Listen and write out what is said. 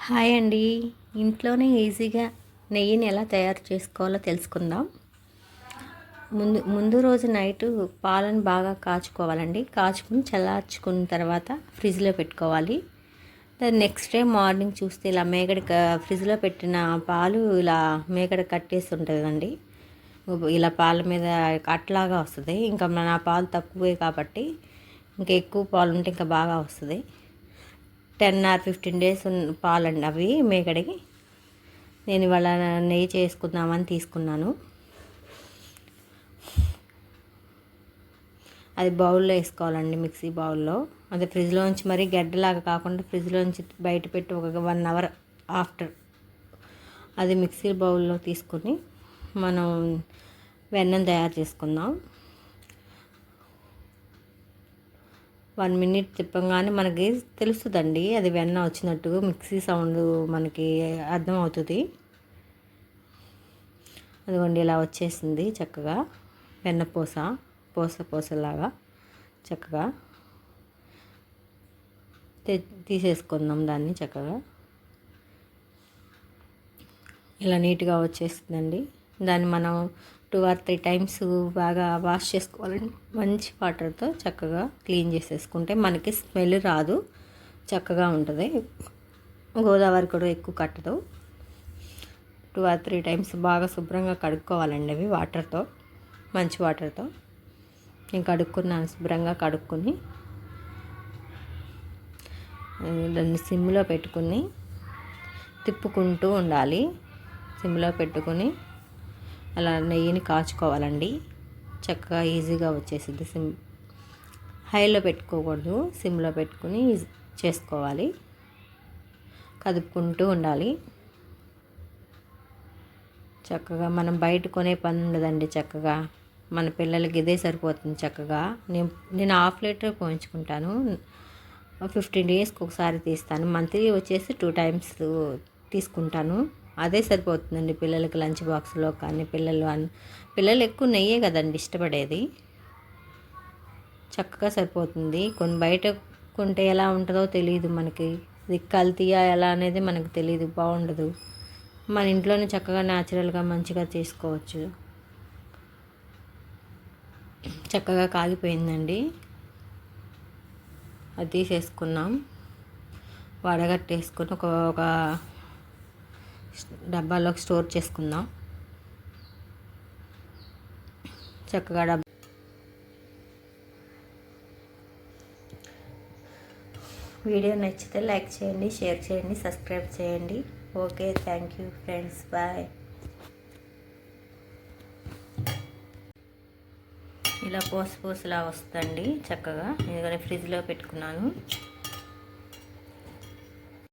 Hi అండి. ఇంట్లోనే ఈజీగా నెయ్యిని ఎలా తయారు చేసుకోవాలో తెలుసుకుందాం. ముందు ముందు రోజు నైటు పాలను బాగా కాచుకోవాలండి. కాచుకుని చల్లార్చుకున్న తర్వాత ఫ్రిడ్జ్లో పెట్టుకోవాలి. దాన్ని నెక్స్ట్ డే మార్నింగ్ చూస్తే ఇలా మేగడ ఫ్రిడ్జ్లో పెట్టిన పాలు ఇలా మేగడ కట్టేసి ఉంటుందండి. ఇలా పాల మీద అట్లాగా వస్తుంది. ఇంకా మన పాలు తక్కువే కాబట్టి ఇంకా ఎక్కువ పాలు ఉంటే ఇంకా బాగా వస్తుంది. 10 or 15 డేస్ పాలండి అవి మేకడికి. నేను ఇవాళ నెయ్యి చేసుకుందామని తీసుకున్నాను. అది బౌల్లో వేసుకోవాలండి, మిక్సీ బౌల్లో. అది ఫ్రిడ్జ్లోంచి మరీ గడ్డలాగా కాకుండా ఫ్రిడ్జ్లోంచి బయట పెట్టి ఒక 1 hour ఆఫ్టర్ అది మిక్సీ బౌల్లో తీసుకుని మనం వెన్నను తయారు చేసుకుందాం. 1 minute తిప్పంగానే మనకి తెలుస్తుందండి అది వెన్న వచ్చినట్టు. మిక్సీ సౌండ్ మనకి అర్థమవుతుంది. అదిగోండి ఇలా వచ్చేసింది చక్కగా వెన్న పూసలాగా చక్కగా తీసేసుకుందాం దాన్ని. చక్కగా ఇలా నీట్గా వచ్చేస్తుందండి. దాన్ని మనం 2 or 3 times బాగా వాష్ చేసుకోవాలండి. మంచి వాటర్తో చక్కగా క్లీన్ చేసేసుకుంటే మనకి స్మెల్ రాదు, చక్కగా ఉంటుంది. గోదావరి కూడా ఎక్కువ కట్టదు. 2 or 3 times బాగా శుభ్రంగా కడుక్కోవాలండి అవి వాటర్తో, మంచి వాటర్తో. నేను కడుక్కున్నాను, శుభ్రంగా కడుక్కొని దాన్ని సిమ్లో పెట్టుకుని తిప్పుకుంటూ ఉండాలి. సిమ్లో పెట్టుకుని అలా నెయ్యిని కాచుకోవాలండి. చక్కగా ఈజీగా వచ్చేసింది. హైలో పెట్టుకోకూడదు, సిమ్లో పెట్టుకుని చేసుకోవాలి. కదుపుకుంటూ ఉండాలి. చక్కగా మనం బయట కొనే పని ఉండదండి. చక్కగా మన పిల్లలకి ఇదే సరిపోతుంది. చక్కగా నేను 1/2 లీటర్ పోయించుకుంటాను. 15 డేస్కి ఒకసారి తీస్తాను. మంత్లీ వచ్చేసి 2 times తీసుకుంటాను. అదే సరిపోతుందండి పిల్లలకి లంచ్ బాక్స్లో. కానీ పిల్లలు ఎక్కువ నెయ్యే కదండి ఇష్టపడేది. చక్కగా సరిపోతుంది. కొన్ని బయట కొంటే ఎలా ఉంటుందో తెలియదు మనకి. ఇది కల్తీయా ఎలా అనేది మనకు తెలియదు, బాగుండదు. మన ఇంట్లోనే చక్కగా న్యాచురల్గా మంచిగా చేసుకోవచ్చు. చక్కగా కాగిపోయిందండి. అది తీసేసుకున్నాం. వడగట్టేసుకొని ఒక డబ్బాలోకి స్టోర్ చేసుకుందాం. చక్కగా వీడియో నచ్చితే లైక్ చేయండి, షేర్ చేయండి, సబ్స్క్రైబ్ చేయండి. Okay, thank you friends, bye. ఇలా పోసలా వస్తుందండి చక్కగా. నేను ఫ్రిడ్జ్లో పెట్టుకున్నాను.